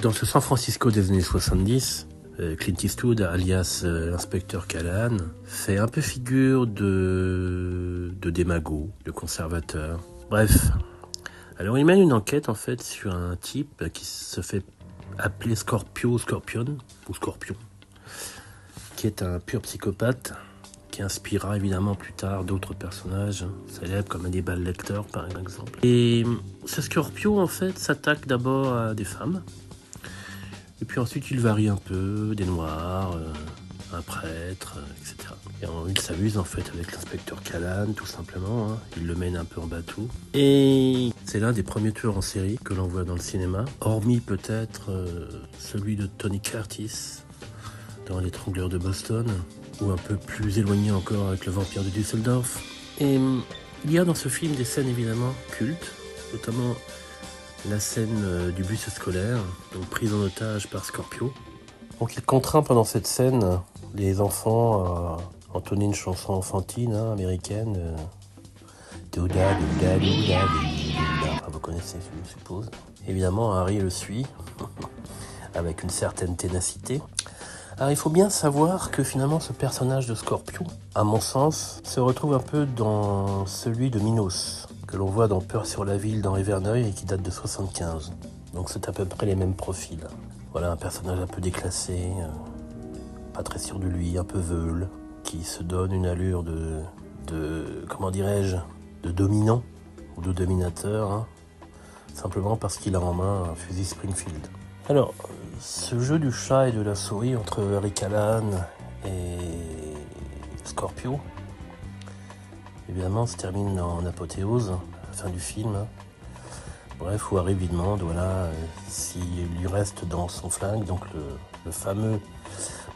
Dans ce San Francisco des années 70, Clint Eastwood, alias Inspecteur Callahan, fait un peu figure de démago, de conservateur. Bref, alors il mène une enquête en fait sur un type qui se fait appeler Scorpion, qui est un pur psychopathe, qui inspirera évidemment plus tard d'autres personnages célèbres comme Hannibal Lecter par exemple. Et ce Scorpio en fait s'attaque d'abord à des femmes, et puis ensuite il varie un peu, des noirs, un prêtre, etc. Et il s'amuse en fait avec l'inspecteur Callahan tout simplement, hein. Il le mène un peu en bateau. Et c'est l'un des premiers tueurs en série que l'on voit dans le cinéma, hormis peut-être celui de Tony Curtis dans L'étrangleur de Boston, ou un peu plus éloigné encore avec Le vampire de Düsseldorf. Et il y a dans ce film des scènes évidemment cultes, notamment la scène du bus scolaire, donc prise en otage par Scorpio. Donc il contraint pendant cette scène les enfants à entonner une chanson enfantine américaine. Enfin, vous connaissez, je suppose. Évidemment, Harry le suit avec une certaine ténacité. Alors il faut bien savoir que finalement ce personnage de Scorpio, à mon sens, se retrouve un peu dans celui de Minos, que l'on voit dans Peur sur la ville d'Henri Verneuil et qui date de 75. Donc c'est à peu près les mêmes profils. Voilà, un personnage un peu déclassé, pas très sûr de lui, un peu veule, qui se donne une allure de comment dirais-je, de dominant ou de dominateur, hein, simplement parce qu'il a en main un fusil Springfield. Alors, ce jeu du chat et de la souris entre Harry Callahan et Scorpio, évidemment, se termine en apothéose, à la fin du film. Bref, où Harry lui demande, voilà, s'il lui reste dans son flingue, donc le fameux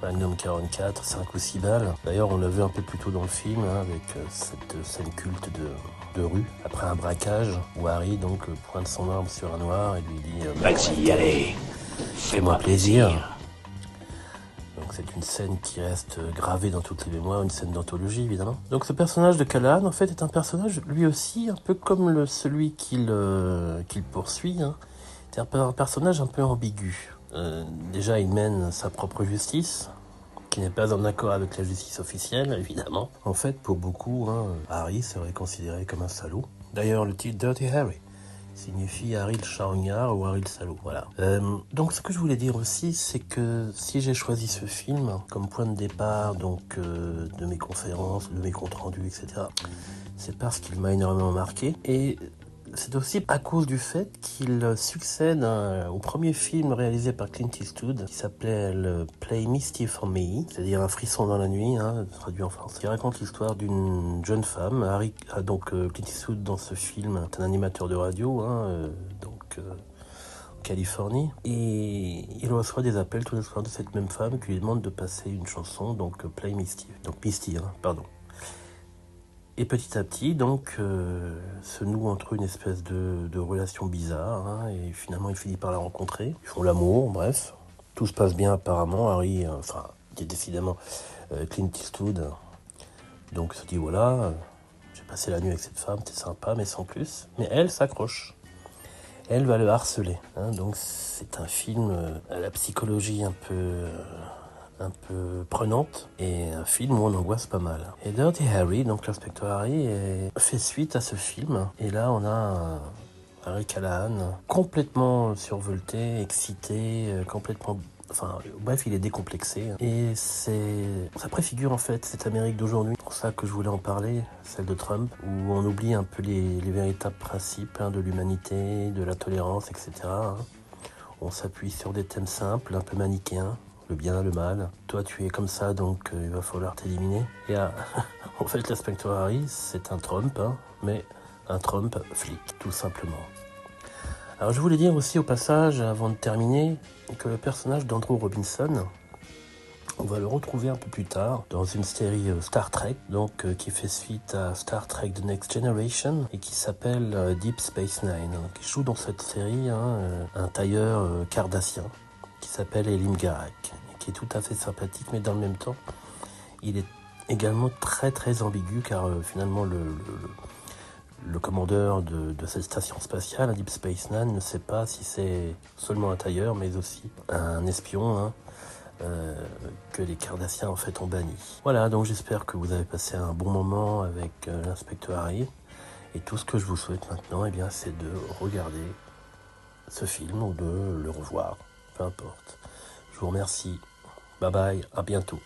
Magnum 44, 5 ou 6 balles. D'ailleurs, on l'a vu un peu plus tôt dans le film, hein, avec cette scène culte de rue, après un braquage, où Harry donc pointe son arme sur un noir et lui dit Vas-y, allez, fais-moi plaisir. Donc c'est une scène qui reste gravée dans toutes les mémoires, une scène d'anthologie évidemment. Donc ce personnage de Callahan en fait est un personnage lui aussi un peu comme celui qu'il poursuit, hein. C'est un personnage un peu ambigu. Déjà il mène sa propre justice, qui n'est pas en accord avec la justice officielle évidemment. En fait pour beaucoup, hein, Harry serait considéré comme un salaud. D'ailleurs le titre Dirty Harry signifie Harry le charognard ou Harry le salaud, voilà. Donc ce que je voulais dire aussi, c'est que si j'ai choisi ce film comme point de départ donc de mes conférences, de mes comptes rendus, etc., c'est parce qu'il m'a énormément marqué. Et c'est aussi à cause du fait qu'il succède au premier film réalisé par Clint Eastwood qui s'appelait Play Misty for Me, c'est-à-dire Un frisson dans la nuit, hein, traduit en français, qui raconte l'histoire d'une jeune femme. Clint Eastwood dans ce film est un animateur de radio, hein, en Californie, et il reçoit des appels tous les soirs de cette même femme qui lui demande de passer une chanson, donc Play Misty, donc Misty, hein, pardon. Et petit à petit, donc, se noue entre eux une espèce de relation bizarre, hein, et finalement il finit par la rencontrer. Ils font l'amour, bref. Tout se passe bien apparemment. Harry, décidément, Clint Eastwood, donc se dit voilà, j'ai passé la nuit avec cette femme, c'est sympa, mais sans plus. Mais elle s'accroche. Elle va le harceler, hein, donc c'est un film à la psychologie un peu prenante, et un film où on angoisse pas mal. Et Dirty Harry, donc l'inspecteur Harry, fait suite à ce film. Et là, on a Harry Callahan complètement survolté, excité, complètement... Enfin, bref, il est décomplexé. Et ça préfigure en fait cette Amérique d'aujourd'hui. C'est pour ça que je voulais en parler, celle de Trump, où on oublie un peu les véritables principes, hein, de l'humanité, de la tolérance, etc., hein. On s'appuie sur des thèmes simples, un peu manichéens. Le bien, le mal. Toi, tu es comme ça, donc il va falloir t'éliminer. Et en fait, l'inspecteur Harry, c'est un Trump, hein, mais un Trump flic, tout simplement. Alors, je voulais dire aussi au passage, avant de terminer, que le personnage d'Andrew Robinson, on va le retrouver un peu plus tard dans une série Star Trek, donc qui fait suite à Star Trek The Next Generation et qui s'appelle Deep Space Nine. Donc, il joue dans cette série un tailleur cardassien qui s'appelle Elim Garak, qui est tout à fait sympathique, mais dans le même temps, il est également très très ambigu, car finalement le commandeur de cette station spatiale, Deep Space Nine, ne sait pas si c'est seulement un tailleur, mais aussi un espion, hein, que les Cardassiens en fait ont banni. Voilà, donc j'espère que vous avez passé un bon moment avec l'inspecteur Harry. Et tout ce que je vous souhaite maintenant, eh bien, c'est de regarder ce film ou de le revoir, peu importe. Je vous remercie. Bye bye, à bientôt.